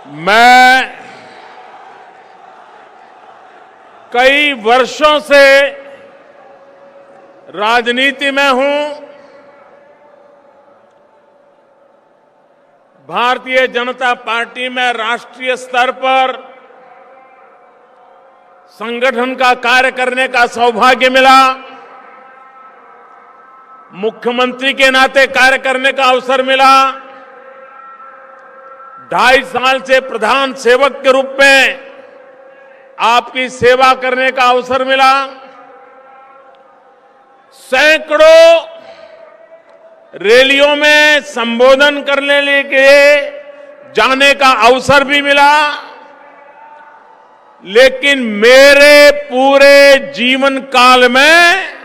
मैं कई वर्षों से राजनीति में हूं। भारतीय जनता पार्टी में राष्ट्रीय स्तर पर संगठन का कार्य करने का सौभाग्य मिला। मुख्यमंत्री के नाते कार्य करने का अवसर मिला। 2.5 साल से प्रधान सेवक के रूप में आपकी सेवा करने का अवसर मिला। सैकड़ों रैलियों में संबोधन करने के जाने का अवसर भी मिला। लेकिन मेरे पूरे जीवन काल में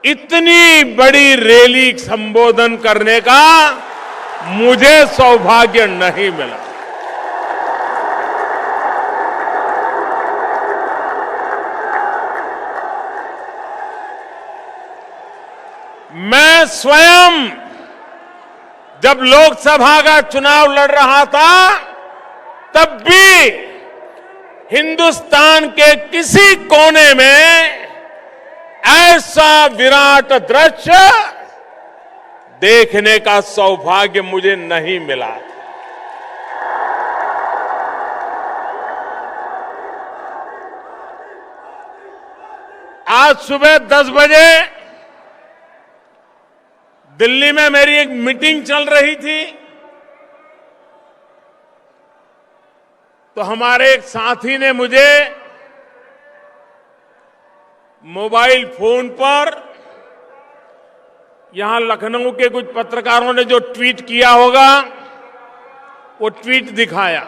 इतनी बड़ी रैली संबोधन करने का मुझे सौभाग्य नहीं मिला। मैं स्वयं जब लोकसभा का चुनाव लड़ रहा था तब भी हिंदुस्तान के किसी कोने में ऐसा विराट दृश्य देखने का सौभाग्य मुझे नहीं मिला। आज सुबह 10 बजे दिल्ली में मेरी एक मीटिंग चल रही थी, तो हमारे एक साथी ने मुझे मोबाइल फोन पर यहां लखनऊ के कुछ पत्रकारों ने जो ट्वीट किया होगा वो ट्वीट दिखाया।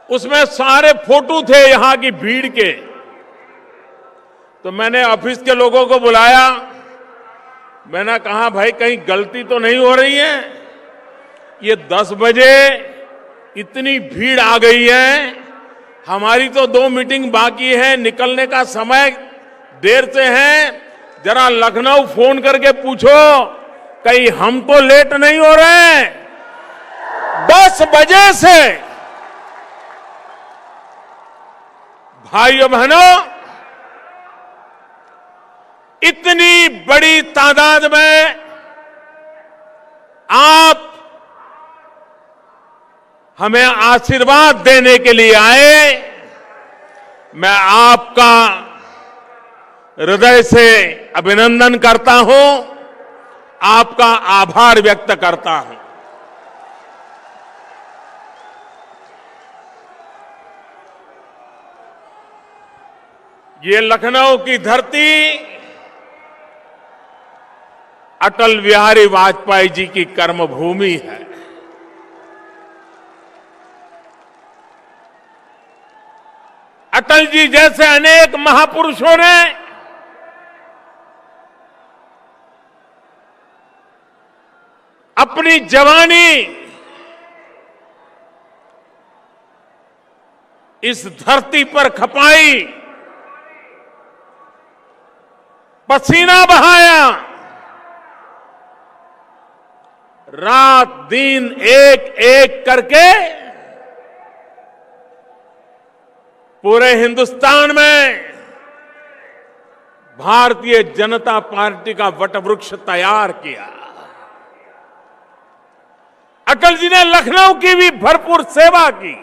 उसमें सारे फोटो थे यहां की भीड़ के। तो मैंने ऑफिस के लोगों को बुलाया। मैंने कहा, भाई कहीं गलती तो नहीं हो रही है? ये 10 बजे इतनी भीड़ आ गई है, हमारी तो 2 मीटिंग बाकी है, निकलने का समय देर से है। जरा लखनऊ फोन करके पूछो कहीं हम तो लेट नहीं हो रहे हैं। 10 बजे से भाइयों बहनों, इतनी बड़ी तादाद में आप हमें आशीर्वाद देने के लिए आए। मैं आपका हृदय से अभिनंदन करता हूं, आपका आभार व्यक्त करता हूं। ये लखनऊ की धरती अटल बिहारी वाजपेयी जी की कर्मभूमि है। अटल जी जैसे अनेक महापुरुषों ने अपनी जवानी इस धरती पर खपाई, पसीना बहाया, रात दिन एक एक करके पूरे हिंदुस्तान में भारतीय जनता पार्टी का वटवृक्ष तैयार किया। अटल जी ने लखनऊ की भी भरपूर सेवा की।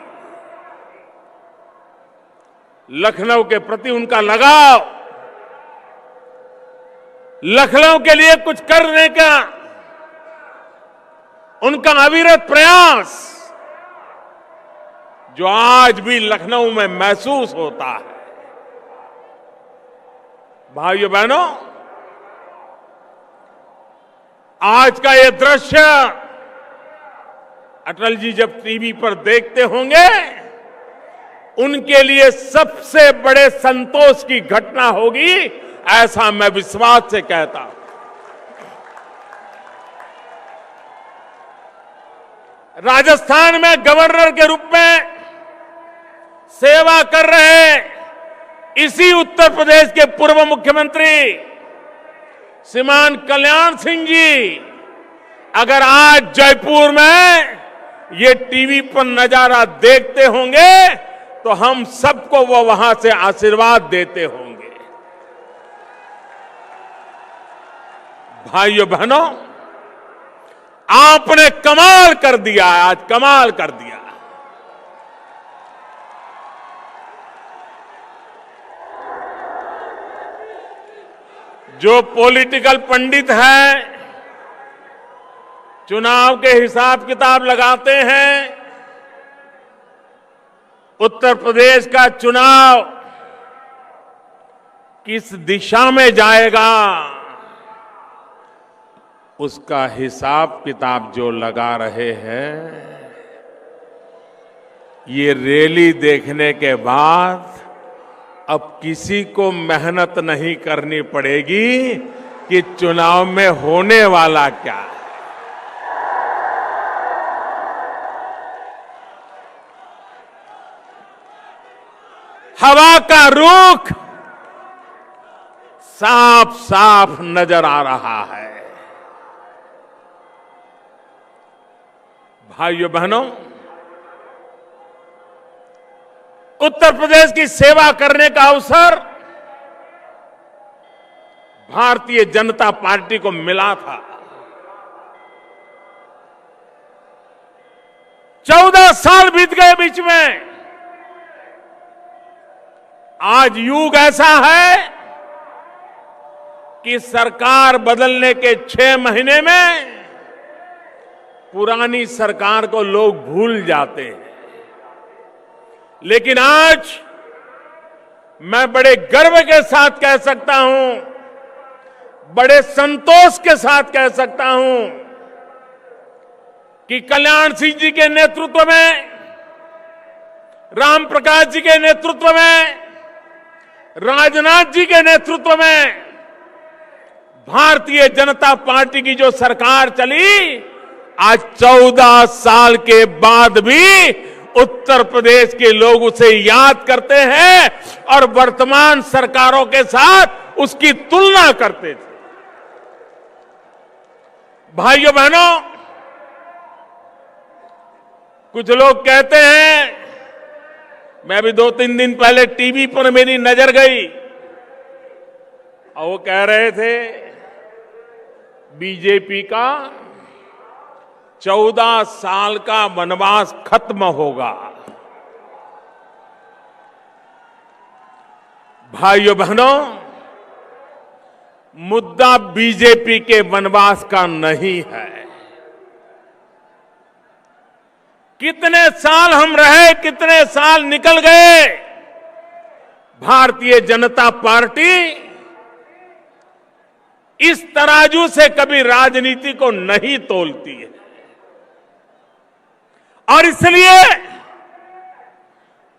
लखनऊ के प्रति उनका लगाव, लखनऊ के लिए कुछ करने का उनका अविरत प्रयास, जो आज भी लखनऊ में महसूस होता है। भाइयों बहनों, आज का ये दृश्य अटल जी जब टीवी पर देखते होंगे, उनके लिए सबसे बड़े संतोष की घटना होगी, ऐसा मैं विश्वास से कहता हूं। राजस्थान में गवर्नर के रूप में सेवा कर रहे इसी उत्तर प्रदेश के पूर्व मुख्यमंत्री श्रीमान कल्याण सिंह जी अगर आज जयपुर में ये टीवी पर नजारा देखते होंगे तो हम सबको वो वहां से आशीर्वाद देते होंगे। भाइयों बहनों, आपने कमाल कर दिया, आज कमाल कर दिया। जो पॉलिटिकल पंडित हैं, चुनाव के हिसाब किताब लगाते हैं, उत्तर प्रदेश का चुनाव किस दिशा में जाएगा, उसका हिसाब किताब जो लगा रहे हैं, ये रैली देखने के बाद अब किसी को मेहनत नहीं करनी पड़ेगी कि चुनाव में होने वाला क्या है। हवा का रुख साफ साफ नजर आ रहा है। भाइयों बहनों, उत्तर प्रदेश की सेवा करने का अवसर भारतीय जनता पार्टी को मिला था। 14 साल बीत गए बीच में। आज युग ऐसा है कि सरकार बदलने के 6 महीने में पुरानी सरकार को लोग भूल जाते हैं। लेकिन आज मैं बड़े गर्व के साथ कह सकता हूं, बड़े संतोष के साथ कह सकता हूं कि कल्याण सिंह जी के नेतृत्व में, राम प्रकाश जी के नेतृत्व में, राजनाथ जी के नेतृत्व में भारतीय जनता पार्टी की जो सरकार चली, आज 14 साल के बाद भी उत्तर प्रदेश के लोग उसे याद करते हैं और वर्तमान सरकारों के साथ उसकी तुलना करते थे। भाइयों बहनों, कुछ लोग कहते हैं, मैं भी 2-3 दिन पहले टीवी पर मेरी नजर गई और वो कह रहे थे बीजेपी का 14 साल का वनवास खत्म होगा। भाइयों बहनों, मुद्दा बीजेपी के वनवास का नहीं है। कितने साल हम रहे, कितने साल निकल गए, भारतीय जनता पार्टी इस तराजू से कभी राजनीति को नहीं तोलती है। और इसलिए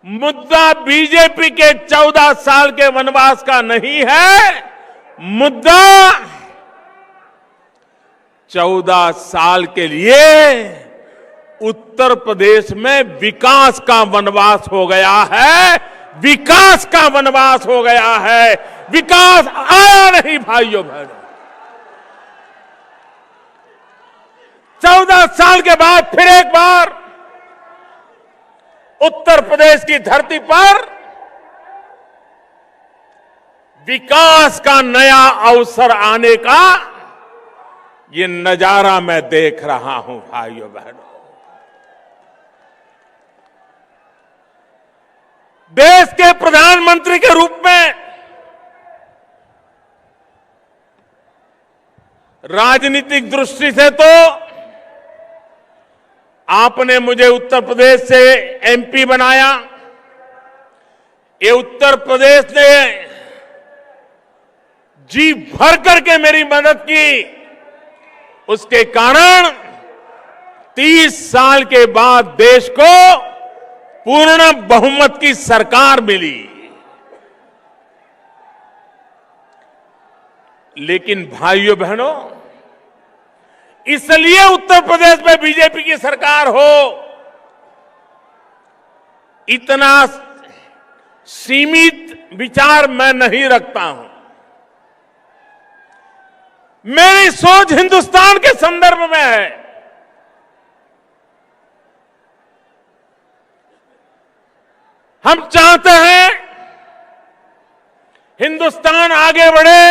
मुद्दा बीजेपी के 14 साल के वनवास का नहीं है, मुद्दा 14 साल के लिए उत्तर प्रदेश में विकास का वनवास हो गया है। विकास का वनवास हो गया है। विकास आया नहीं भाइयों बहनों। 14 साल के बाद फिर एक बार उत्तर प्रदेश की धरती पर विकास का नया अवसर आने का ये नजारा मैं देख रहा हूं भाइयों बहनों। देश के प्रधानमंत्री के रूप में राजनीतिक दृष्टि से तो आपने मुझे उत्तर प्रदेश से एमपी बनाया। ये उत्तर प्रदेश ने जी भर करके मेरी मदद की। उसके कारण 30 साल के बाद देश को पूर्ण बहुमत की सरकार मिली। लेकिन भाइयों बहनों, इसलिए उत्तर प्रदेश में बीजेपी की सरकार हो, इतना सीमित विचार मैं नहीं रखता हूं। मेरी सोच हिंदुस्तान के संदर्भ में है। हम चाहते हैं हिंदुस्तान आगे बढ़े।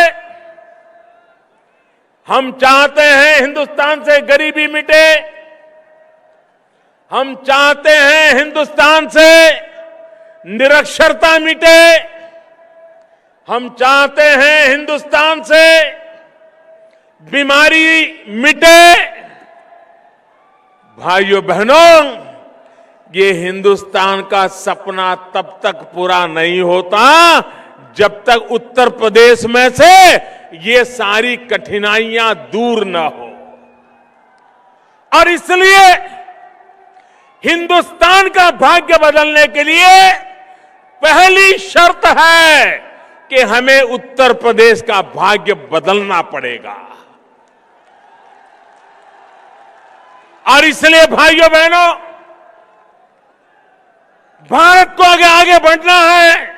हम चाहते हैं हिंदुस्तान से गरीबी मिटे। हम चाहते हैं हिंदुस्तान से निरक्षरता मिटे। हम चाहते हैं हिंदुस्तान से बीमारी मिटे। भाइयों बहनों, ये हिंदुस्तान का सपना तब तक पूरा नहीं होता जब तक उत्तर प्रदेश में से ये सारी कठिनाइयां दूर न हो। और इसलिए हिंदुस्तान का भाग्य बदलने के लिए पहली शर्त है कि हमें उत्तर प्रदेश का भाग्य बदलना पड़ेगा। और इसलिए भाइयों बहनों, भारत को आगे आगे बढ़ना है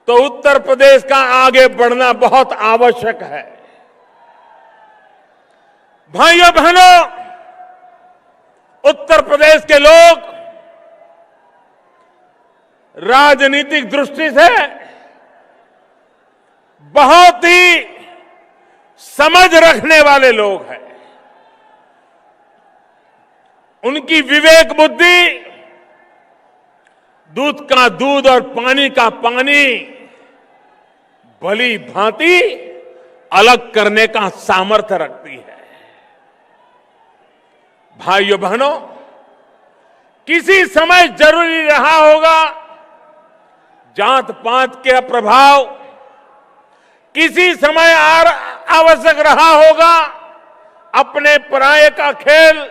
तो उत्तर प्रदेश का आगे बढ़ना बहुत आवश्यक है। भाइयों बहनों, उत्तर प्रदेश के लोग राजनीतिक दृष्टि से बहुत ही समझ रखने वाले लोग हैं। उनकी विवेक बुद्धि दूध का दूध और पानी का पानी भली भांति अलग करने का सामर्थ्य रखती है। भाइयों बहनों, किसी समय जरूरी रहा होगा जात पात के प्रभाव, किसी समय आवश्यक रहा होगा अपने पराये का खेल।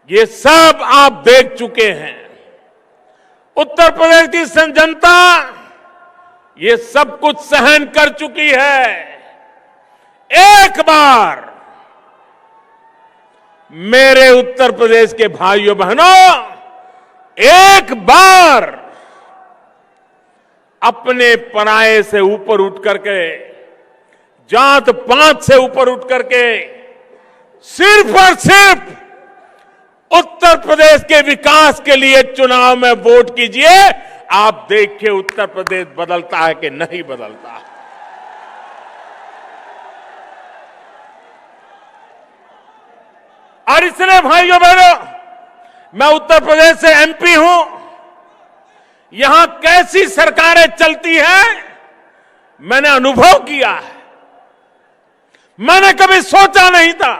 ये सब आप देख चुके हैं। उत्तर प्रदेश की जनता ये सब कुछ सहन कर चुकी है। एक बार मेरे उत्तर प्रदेश के भाइयों बहनों, एक बार अपने पराये से ऊपर उठ करके, जात पात से ऊपर उठ करके सिर्फ और सिर्फ उत्तर प्रदेश के विकास के लिए चुनाव में वोट कीजिए। आप देखिए उत्तर प्रदेश बदलता है कि नहीं बदलता। और इसलिए भाइयों बहनों, मैं उत्तर प्रदेश से एमपी हूं। यहां कैसी सरकारें चलती हैं मैंने अनुभव किया है। मैंने कभी सोचा नहीं था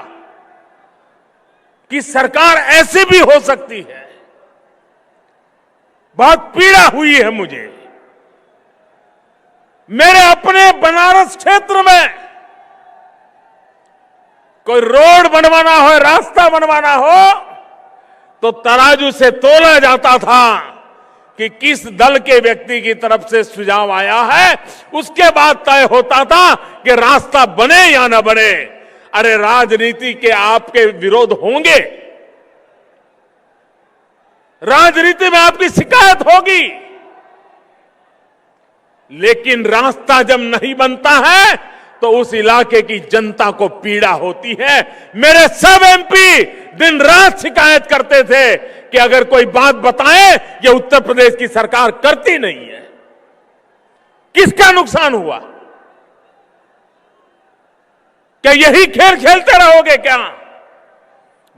कि सरकार ऐसी भी हो सकती है। बहुत पीड़ा हुई है मुझे। मेरे अपने बनारस क्षेत्र में कोई रोड बनवाना हो, रास्ता बनवाना हो तो तराजू से तोला जाता था कि किस दल के व्यक्ति की तरफ से सुझाव आया है। उसके बाद तय होता था कि रास्ता बने या न बने। अरे राजनीति के आपके विरोध होंगे, राजनीति में आपकी शिकायत होगी, लेकिन रास्ता जब नहीं बनता है तो उस इलाके की जनता को पीड़ा होती है। मेरे सब एमपी दिन रात शिकायत करते थे कि अगर कोई बात बताए ये उत्तर प्रदेश की सरकार करती नहीं है। किसका नुकसान हुआ? क्या यही खेल खेलते रहोगे क्या?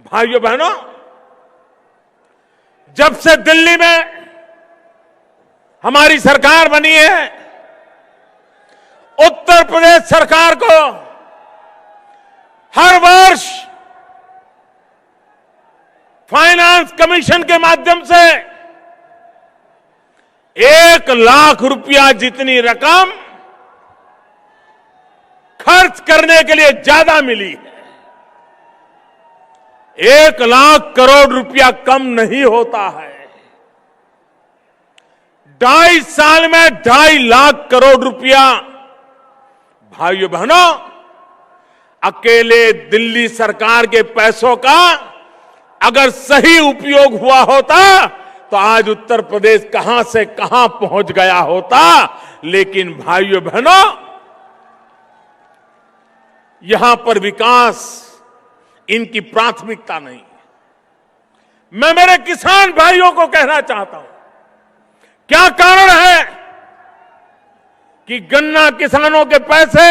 भाइयों बहनों, जब से दिल्ली में हमारी सरकार बनी है, उत्तर प्रदेश सरकार को हर वर्ष फाइनेंस कमीशन के माध्यम से 1 लाख रुपया जितनी रकम खर्च करने के लिए ज्यादा मिली है। 1 लाख करोड़ रुपया कम नहीं होता है। 2.5 साल में 2.5 लाख करोड़ रुपया। भाइयों बहनों, अकेले दिल्ली सरकार के पैसों का अगर सही उपयोग हुआ होता तो आज उत्तर प्रदेश कहां से कहां पहुंच गया होता। लेकिन भाइयों बहनों, यहां पर विकास इनकी प्राथमिकता नहीं है। मैं मेरे किसान भाइयों को कहना चाहता हूं, क्या कारण है कि गन्ना किसानों के पैसे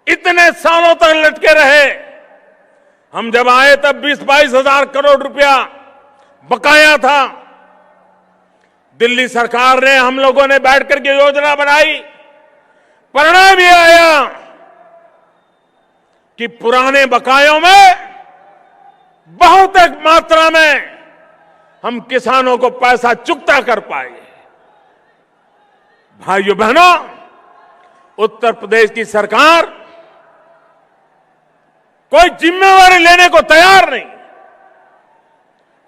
इतने सालों तक लटके रहे? हम जब आए तब 20-22 हजार करोड़ रुपया बकाया था। दिल्ली सरकार ने, हम लोगों ने बैठ करके योजना बनाई। परिणाम ये आया कि पुराने बकायों में बहुत एक मात्रा में हम किसानों को पैसा चुकता कर पाए। भाइयों बहनों, उत्तर प्रदेश की सरकार कोई जिम्मेवारी लेने को तैयार नहीं।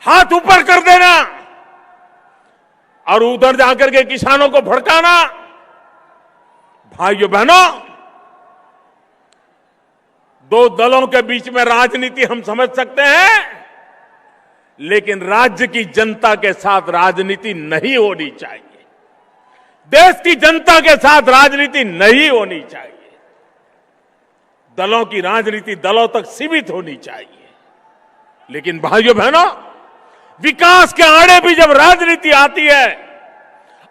हाथ ऊपर कर देना और उधर जाकर के किसानों को भड़काना। भाइयों बहनों, दो दलों के बीच में राजनीति हम समझ सकते हैं, लेकिन राज्य की जनता के साथ राजनीति नहीं होनी चाहिए। देश की जनता के साथ राजनीति नहीं होनी चाहिए। दलों की राजनीति दलों तक सीमित होनी चाहिए। लेकिन भाइयों बहनों, विकास के आड़े भी जब राजनीति आती है,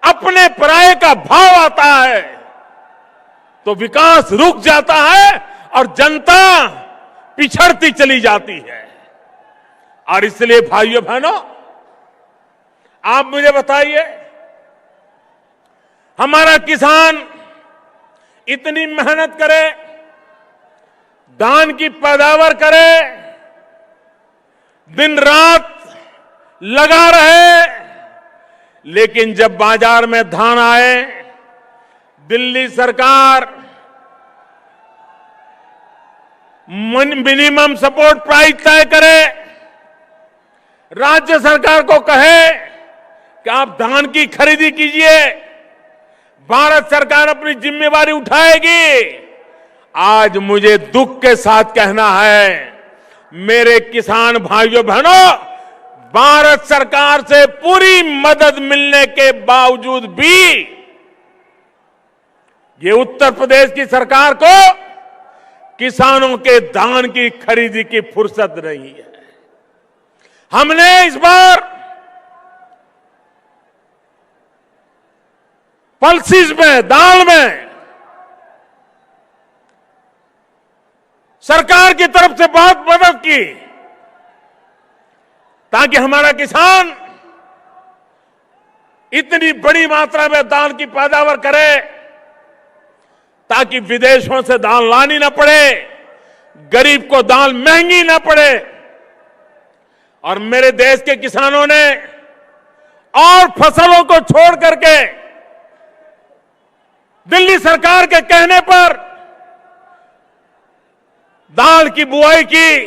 अपने पराये का भाव आता है, तो विकास रुक जाता है और जनता पिछड़ती चली जाती है। और इसलिए भाइयों बहनों, आप मुझे बताइए, हमारा किसान इतनी मेहनत करे, धान की पैदावार करे, दिन रात लगा रहे, लेकिन जब बाजार में धान आए, दिल्ली सरकार मिनिमम सपोर्ट प्राइस तय करे, राज्य सरकार को कहे कि आप धान की खरीदी कीजिए, भारत सरकार अपनी जिम्मेवारी उठाएगी। आज मुझे दुख के साथ कहना है, मेरे किसान भाइयों बहनों, भारत सरकार से पूरी मदद मिलने के बावजूद भी ये उत्तर प्रदेश की सरकार को किसानों के धान की खरीदी की फुर्सत नहीं है। हमने इस बार पल्सेस में, दाल में सरकार की तरफ से बहुत मदद की, ताकि हमारा किसान इतनी बड़ी मात्रा में दाल की पैदावार करे, ताकि विदेशों से दाल लानी ना पड़े, गरीब को दाल महंगी ना पड़े। और मेरे देश के किसानों ने और फसलों को छोड़ करके दिल्ली सरकार के कहने पर दाल की बुआई की,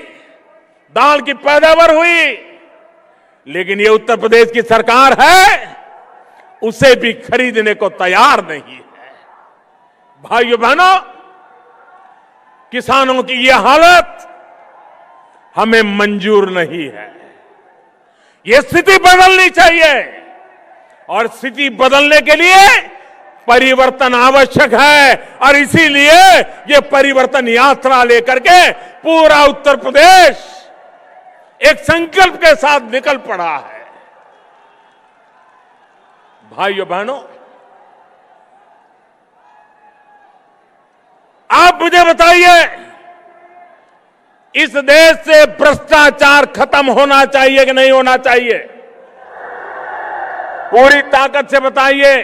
दाल की पैदावार हुई। लेकिन ये उत्तर प्रदेश की सरकार है, उसे भी खरीदने को तैयार नहीं है। भाइयों बहनों, किसानों की यह हालत हमें मंजूर नहीं है। यह स्थिति बदलनी चाहिए, और स्थिति बदलने के लिए परिवर्तन आवश्यक है। और इसीलिए ये परिवर्तन यात्रा लेकर के पूरा उत्तर प्रदेश एक संकल्प के साथ निकल पड़ा है। भाइयों बहनों, आप मुझे बताइए, इस देश से भ्रष्टाचार खत्म होना चाहिए कि नहीं होना चाहिए? पूरी ताकत से बताइए,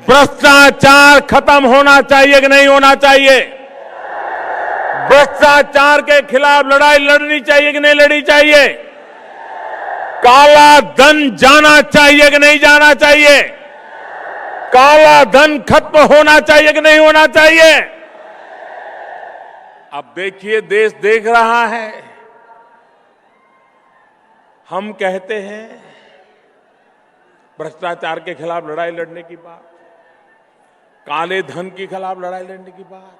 भ्रष्टाचार खत्म होना चाहिए कि नहीं होना चाहिए? भ्रष्टाचार के खिलाफ लड़ाई लड़नी चाहिए कि नहीं लड़नी चाहिए? काला धन जाना चाहिए कि नहीं जाना चाहिए? काला धन खत्म होना चाहिए कि नहीं होना चाहिए? अब देखिए, देश देख रहा है। हम कहते हैं भ्रष्टाचार के खिलाफ लड़ाई लड़ने की बात, काले धन के खिलाफ लड़ाई लड़ने की बात,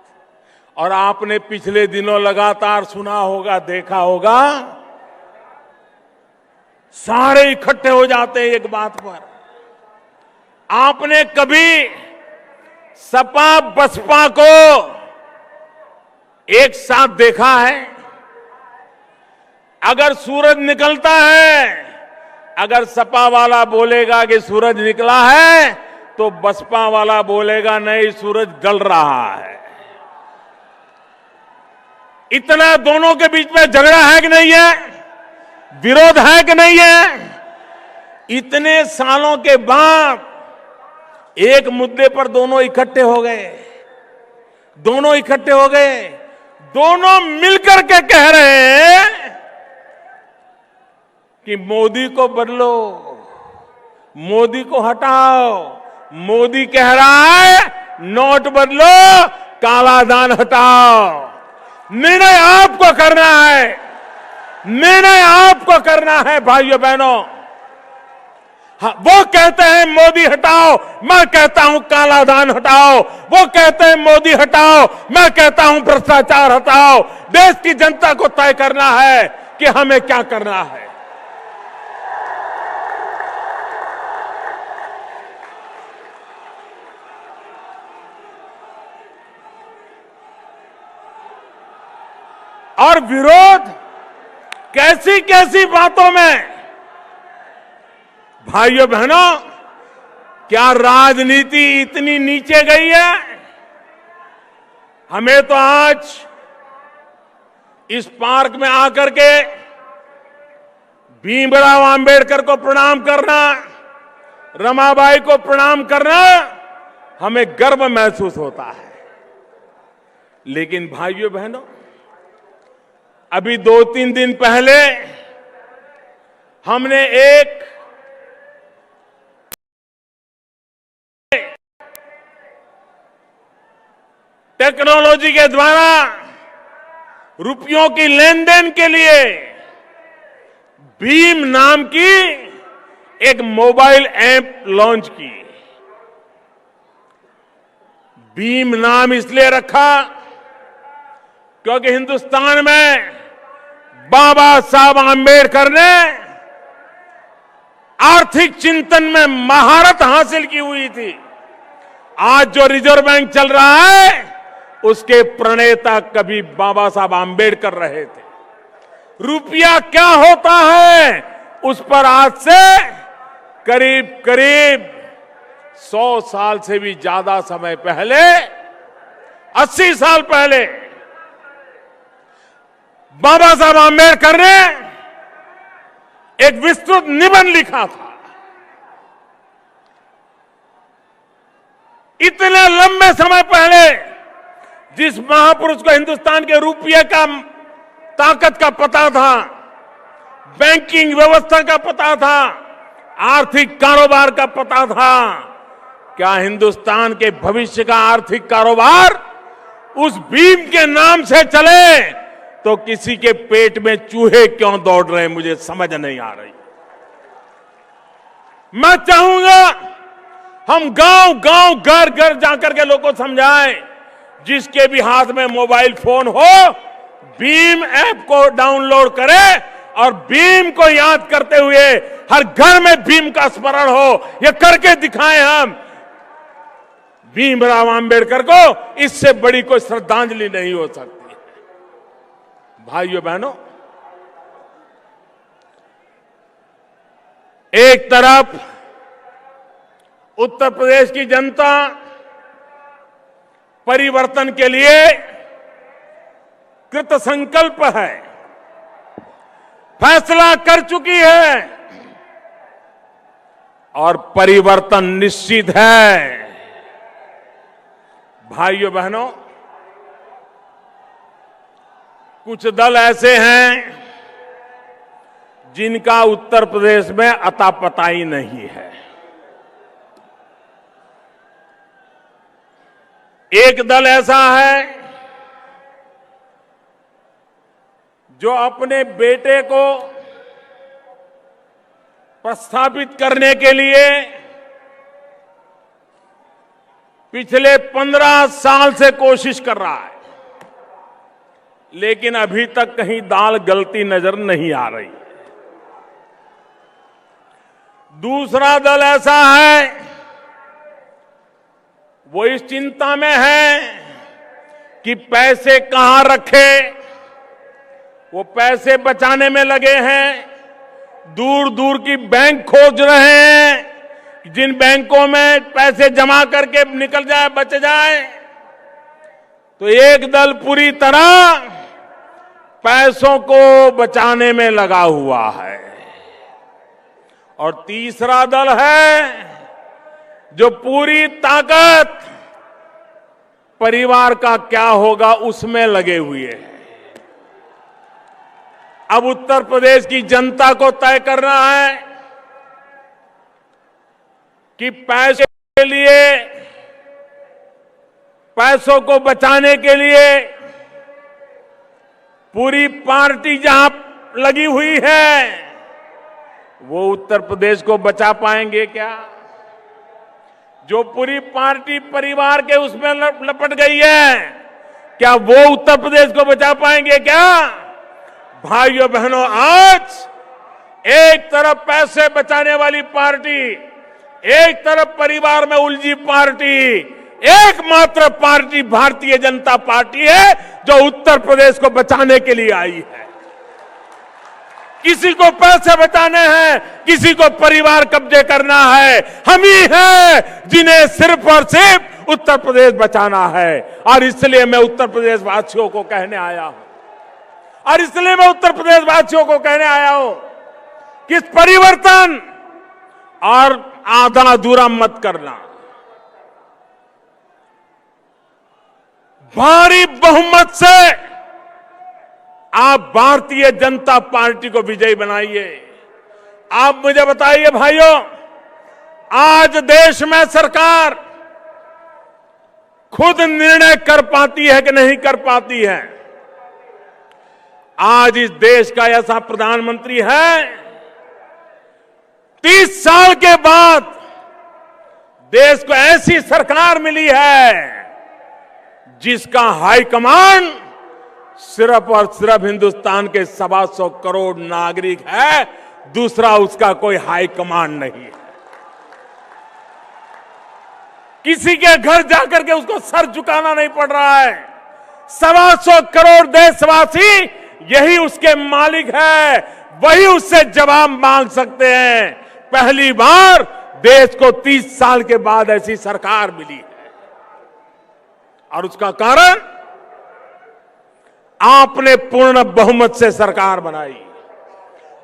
और आपने पिछले दिनों लगातार सुना होगा, देखा होगा, सारे इकट्ठे हो जाते हैं एक बात पर। आपने कभी सपा बसपा को एक साथ देखा है? अगर सूरज निकलता है अगर सपा वाला बोलेगा कि सूरज निकला है तो बसपा वाला बोलेगा नहीं, सूरज गल रहा है। इतना दोनों के बीच में झगड़ा है कि नहीं है, विरोध है कि नहीं है। इतने सालों के बाद एक मुद्दे पर दोनों इकट्ठे हो गए, दोनों मिलकर के कह रहे हैं कि मोदी को बदलो, मोदी को हटाओ। मोदी कह रहा है नोट बदलो, काला धन हटाओ। निर्णय आपको करना है, निर्णय आपको करना है भाइयों बहनों। हाँ, वो कहते हैं मोदी हटाओ, मैं कहता हूं काला धन हटाओ। वो कहते हैं मोदी हटाओ, मैं कहता हूं भ्रष्टाचार हटाओ। देश की जनता को तय करना है कि हमें क्या करना है। और विरोध कैसी कैसी बातों में। भाइयों बहनों, क्या राजनीति इतनी नीचे गई है। हमें तो आज इस पार्क में आकर के भीमराव आंबेडकर को प्रणाम करना, रमाबाई को प्रणाम करना, हमें गर्व महसूस होता है। लेकिन भाइयों बहनों, अभी 2-3 दिन पहले हमने एक टेक्नोलॉजी के द्वारा रुपयों की लेन देन के लिए भीम नाम की एक मोबाइल ऐप लॉन्च की। भीम नाम इसलिए रखा क्योंकि हिंदुस्तान में बाबा साहब आंबेडकर ने आर्थिक चिंतन में महारत हासिल की हुई थी। आज जो रिजर्व बैंक चल रहा है उसके प्रणेता कभी बाबा साहब आंबेडकर रहे थे। रुपया क्या होता है उस पर आज से करीब करीब 100 साल से भी ज्यादा समय पहले, 80 साल पहले बाबा साहब आंबेडकर ने एक विस्तृत निबंध लिखा था। इतने लंबे समय पहले जिस महापुरुष को हिंदुस्तान के रुपये का ताकत का पता था, बैंकिंग व्यवस्था का पता था, आर्थिक कारोबार का पता था, क्या हिंदुस्तान के भविष्य का आर्थिक कारोबार उस भीम के नाम से चले तो किसी के पेट में चूहे क्यों दौड़ रहे हैं, मुझे समझ नहीं आ रही। मैं चाहूंगा हम गांव गांव घर घर जाकर के लोगों को समझाएं, जिसके भी हाथ में मोबाइल फोन हो भीम ऐप को डाउनलोड करे और भीम को याद करते हुए हर घर में भीम का स्मरण हो। यह करके दिखाएं हम। भीमराव आंबेडकर को इससे बड़ी कोई श्रद्धांजलि नहीं हो सकती। भाइयों बहनों, एक तरफ उत्तर प्रदेश की जनता परिवर्तन के लिए कृत संकल्प है, फैसला कर चुकी है और परिवर्तन निश्चित है। भाइयों बहनों, कुछ दल ऐसे हैं जिनका उत्तर प्रदेश में अता पता ही नहीं है। एक दल ऐसा है जो अपने बेटे को प्रस्थापित करने के लिए पिछले 15 साल से कोशिश कर रहा है, लेकिन अभी तक कहीं दाल गलती नजर नहीं आ रही। दूसरा दल ऐसा है, वो इस चिंता में है कि पैसे कहां रखे, वो पैसे बचाने में लगे हैं। दूर दूर की बैंक खोज रहे हैं, जिन बैंकों में पैसे जमा करके निकल जाए, बच जाए। तो एक दल पूरी तरह पैसों को बचाने में लगा हुआ है और तीसरा दल है जो पूरी ताकत परिवार का क्या होगा उसमें लगे हुए हैं। अब उत्तर प्रदेश की जनता को तय करना है कि पैसे के लिए, पैसों को बचाने के लिए पूरी पार्टी जहां लगी हुई है, वो उत्तर प्रदेश को बचा पाएंगे क्या? जो पूरी पार्टी परिवार के उसमें लपट गई है, क्या वो उत्तर प्रदेश को बचा पाएंगे क्या? भाइयों बहनों, आज एक तरफ पैसे बचाने वाली पार्टी, एक तरफ परिवार में उलझी पार्टी, एकमात्र पार्टी भारतीय जनता पार्टी है जो उत्तर प्रदेश को बचाने के लिए आई है। किसी को पैसे बचाने हैं, किसी को परिवार कब्जे करना है, हम ही हैं जिन्हें सिर्फ और सिर्फ उत्तर प्रदेश बचाना है। और इसलिए मैं उत्तर प्रदेश वासियों को कहने आया हूं, कि इस परिवर्तन और आधा अधूरा मत करना। भारी बहुमत से आप भारतीय जनता पार्टी को विजयी बनाइए। आप मुझे बताइए भाइयों, आज देश में सरकार खुद निर्णय कर पाती है कि नहीं कर पाती है? आज इस देश का ऐसा प्रधानमंत्री है, 30 साल के बाद देश को ऐसी सरकार मिली है जिसका हाईकमांड सिर्फ और सिर्फ हिंदुस्तान के 125 करोड़ नागरिक है, दूसरा उसका कोई हाईकमांड नहीं है। किसी के घर जाकर के उसको सर झुकाना नहीं पड़ रहा है। 125 करोड़ देशवासी यही उसके मालिक है, वही उससे जवाब मांग सकते हैं। पहली बार देश को 30 साल के बाद ऐसी सरकार मिली है और उसका कारण आपने पूर्ण बहुमत से सरकार बनाई।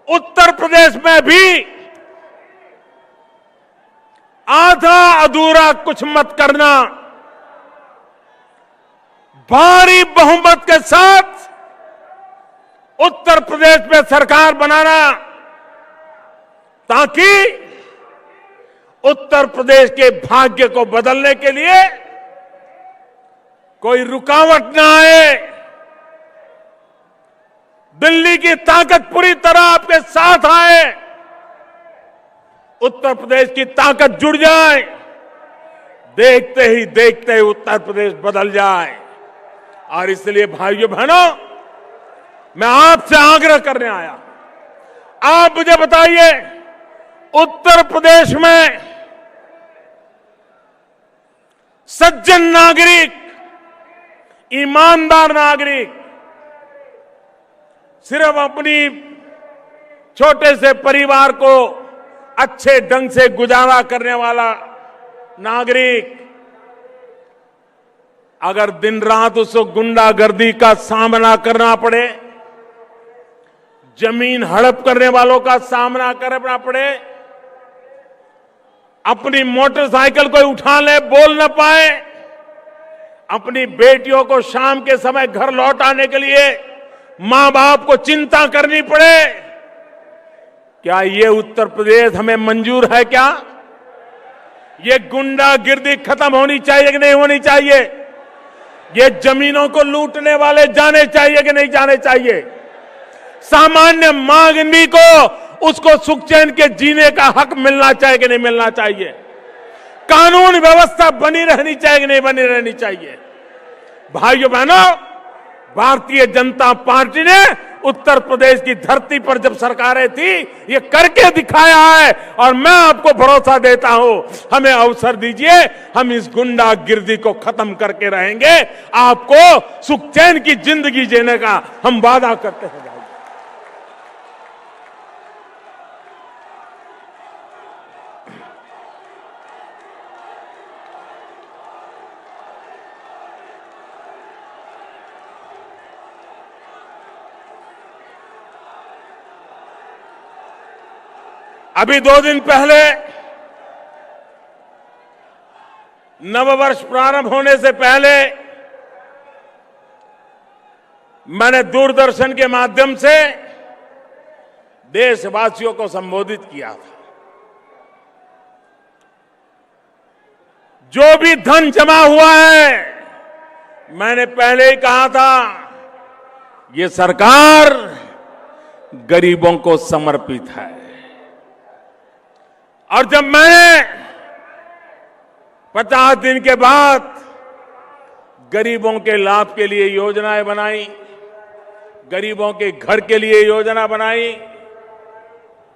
उत्तर प्रदेश में भी आधा अधूरा कुछ मत करना, भारी बहुमत के साथ उत्तर प्रदेश में सरकार बनाना, ताकि उत्तर प्रदेश के भाग्य को बदलने के लिए कोई रुकावट ना आए। दिल्ली की ताकत पूरी तरह आपके साथ आए, उत्तर प्रदेश की ताकत जुड़ जाए, देखते ही देखते उत्तर प्रदेश बदल जाए। और इसलिए भाइयों बहनों, मैं आपसे आग्रह करने आया, आप मुझे बताइए, उत्तर प्रदेश में सज्जन नागरिक, ईमानदार नागरिक, सिर्फ अपनी छोटे से परिवार को अच्छे ढंग से गुजारा करने वाला नागरिक, अगर दिन रात उसको गुंडागर्दी का सामना करना पड़े, जमीन हड़प करने वालों का सामना करना पड़े, अपनी मोटरसाइकिल कोई उठा ले, बोल न पाए, अपनी बेटियों को शाम के समय घर लौटाने के लिए मां बाप को चिंता करनी पड़े, क्या ये उत्तर प्रदेश हमें मंजूर है? क्या ये गुंडागिर्दी खत्म होनी चाहिए कि नहीं होनी चाहिए? ये जमीनों को लूटने वाले जाने चाहिए कि नहीं जाने चाहिए? सामान्य मांगनी को उसको सुख चैन के जीने का हक मिलना चाहिए कि नहीं मिलना चाहिए? कानून व्यवस्था बनी रहनी चाहिए कि नहीं बनी रहनी चाहिए? भाइयों बहनों, भारतीय जनता पार्टी ने उत्तर प्रदेश की धरती पर जब सरकारें थी, ये करके दिखाया है। और मैं आपको भरोसा देता हूं, हमें अवसर दीजिए, हम इस गुंडागिर्दी को खत्म करके रहेंगे। आपको सुख चैन की जिंदगी जीने का हम वादा करते हैं। अभी 2 दिन पहले नववर्ष प्रारंभ होने से पहले मैंने दूरदर्शन के माध्यम से देशवासियों को संबोधित किया था। जो भी धन जमा हुआ है, मैंने पहले ही कहा था, ये सरकार गरीबों को समर्पित है। और जब मैंने 50 दिन के बाद गरीबों के लाभ के लिए योजनाएं बनाई, गरीबों के घर के लिए योजना बनाई,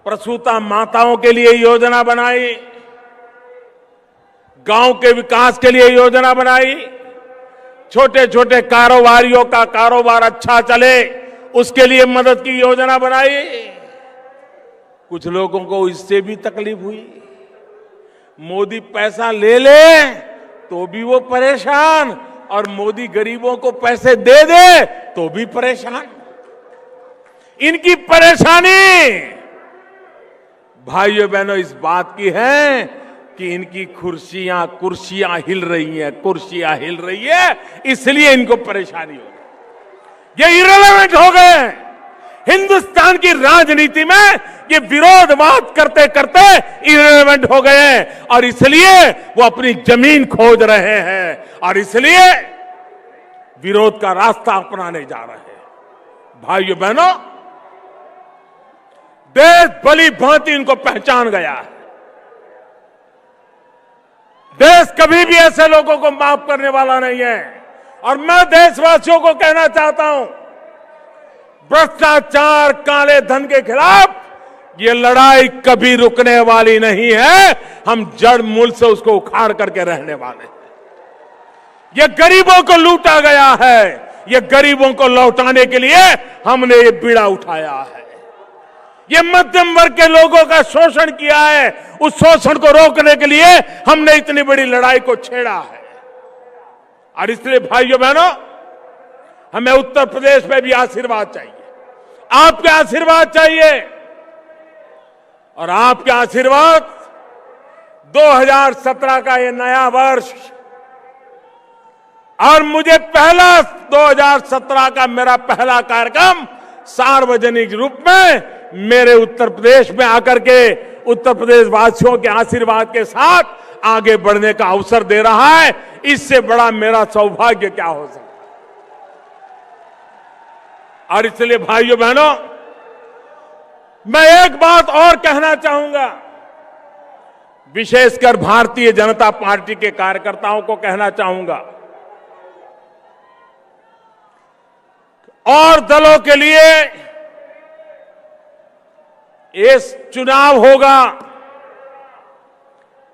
प्रसूता माताओं के लिए योजना बनाई, गांव के विकास के लिए योजना बनाई, छोटे छोटे कारोबारियों का कारोबार अच्छा चले उसके लिए मदद की योजना बनाई। कुछ लोगों को इससे भी तकलीफ हुई। मोदी पैसा ले ले तो भी वो परेशान, और मोदी गरीबों को पैसे दे दे तो भी परेशान। इनकी परेशानी भाइयों बहनों इस बात की है कि इनकी कुर्सियां हिल रही हैं, कुर्सियां हिल रही है, इसलिए इनको परेशानी हो गई। ये इरेलेवेंट हो गए। हिंदुस्तान की राजनीति में ये विरोधवाद करते करते इरेलेवेंट हो गए, और इसलिए वो अपनी जमीन खोज रहे हैं, और इसलिए विरोध का रास्ता अपनाने जा रहे हैं। भाइयों बहनों, देश भली भांति इनको पहचान गया है। देश कभी भी ऐसे लोगों को माफ करने वाला नहीं है। और मैं देशवासियों को कहना चाहता हूं, भ्रष्टाचार, काले धन के खिलाफ ये लड़ाई कभी रुकने वाली नहीं है। हम जड़ मूल से उसको उखाड़ करके रहने वाले हैं। ये गरीबों को लूटा गया है, ये गरीबों को लौटाने के लिए हमने ये बीड़ा उठाया है। ये मध्यम वर्ग के लोगों का शोषण किया है, उस शोषण को रोकने के लिए हमने इतनी बड़ी लड़ाई को छेड़ा है। और इसलिए भाइयों बहनों, हमें उत्तर प्रदेश में भी आशीर्वाद चाहिए, आपके आशीर्वाद चाहिए। और आपके आशीर्वाद 2017 का ये नया वर्ष, और मुझे 2017 का मेरा पहला कार्यक्रम सार्वजनिक रूप में मेरे उत्तर प्रदेश में आकर के उत्तर प्रदेश वासियों के आशीर्वाद के साथ आगे बढ़ने का अवसर दे रहा है। इससे बड़ा मेरा सौभाग्य क्या हो सकता है। और इसलिए भाइयों बहनों, मैं एक बात और कहना चाहूंगा, विशेषकर भारतीय जनता पार्टी के कार्यकर्ताओं को कहना चाहूंगा, और दलों के लिए ये चुनाव होगा,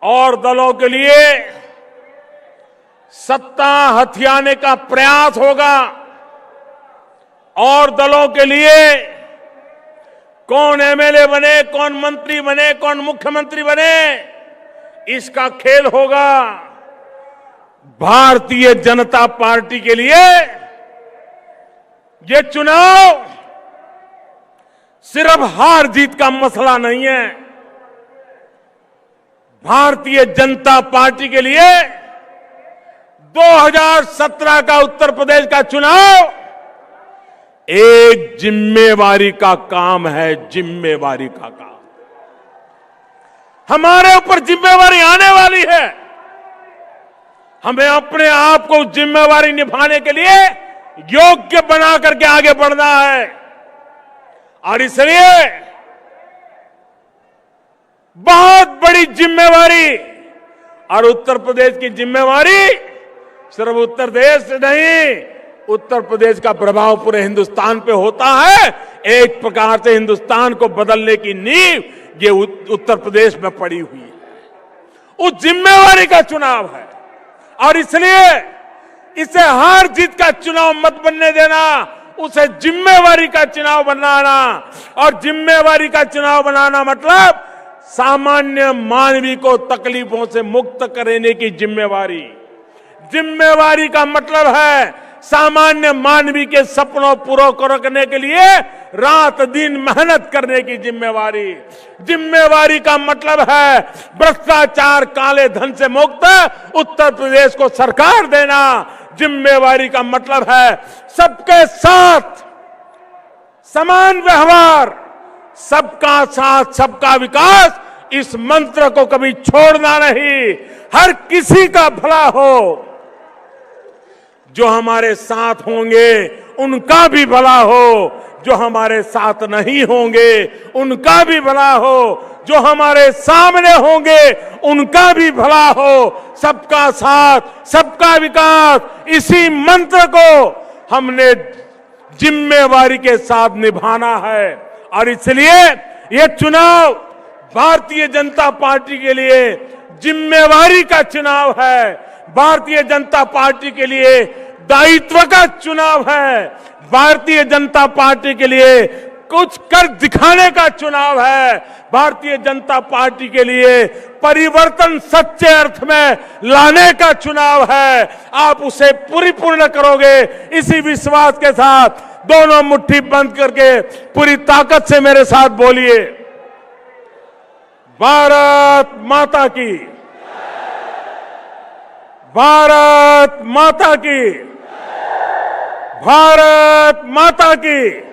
और दलों के लिए सत्ता हथियाने का प्रयास होगा, और दलों के लिए कौन एमएलए बने, कौन मंत्री बने, कौन मुख्यमंत्री बने, इसका खेल होगा। भारतीय जनता पार्टी के लिए ये चुनाव सिर्फ हार जीत का मसला नहीं है। भारतीय जनता पार्टी के लिए 2017 का उत्तर प्रदेश का चुनाव एक जिम्मेवारी का काम है, जिम्मेवारी का काम। हमारे ऊपर जिम्मेवारी आने वाली है। हमें अपने आप को जिम्मेवारी निभाने के लिए योग्य बना करके आगे बढ़ना है। और इसलिए बहुत बड़ी जिम्मेवारी, और उत्तर प्रदेश की जिम्मेवारी सिर्फ उत्तर प्रदेश से नहीं, उत्तर प्रदेश का प्रभाव पूरे हिंदुस्तान पे होता है। एक प्रकार से हिंदुस्तान को बदलने की नींव ये उत्तर प्रदेश में पड़ी हुई है। उस जिम्मेवारी का चुनाव है, और इसलिए इसे हार जीत का चुनाव मत बनने देना, उसे जिम्मेवारी का चुनाव बनाना। और जिम्मेवारी का चुनाव बनाना मतलब सामान्य मानवी को तकलीफों से मुक्त करने की जिम्मेवारी। जिम्मेवारी का मतलब है सामान्य मानवी के सपनों पूरा करने के लिए रात दिन मेहनत करने की जिम्मेवारी। जिम्मेवारी का मतलब है भ्रष्टाचार काले धन से मुक्त उत्तर प्रदेश को सरकार देना। जिम्मेवारी का मतलब है सबके साथ समान व्यवहार, सबका साथ सबका विकास। इस मंत्र को कभी छोड़ना नहीं। हर किसी का भला हो। जो हमारे साथ होंगे उनका भी भला हो, जो हमारे साथ नहीं होंगे उनका भी भला हो, जो हमारे सामने होंगे उनका भी भला हो। सबका साथ सबका विकास, इसी मंत्र को हमने जिम्मेवारी के साथ निभाना है। और इसलिए ये चुनाव भारतीय जनता पार्टी के लिए जिम्मेवारी का चुनाव है। भारतीय जनता पार्टी के लिए दायित्व का चुनाव है। भारतीय जनता पार्टी के लिए कुछ कर दिखाने का चुनाव है। भारतीय जनता पार्टी के लिए परिवर्तन सच्चे अर्थ में लाने का चुनाव है। आप उसे परिपूर्ण करोगे, इसी विश्वास के साथ दोनों मुट्ठी बंद करके पूरी ताकत से मेरे साथ बोलिए, भारत माता की, भारत माता की, भारत माता की।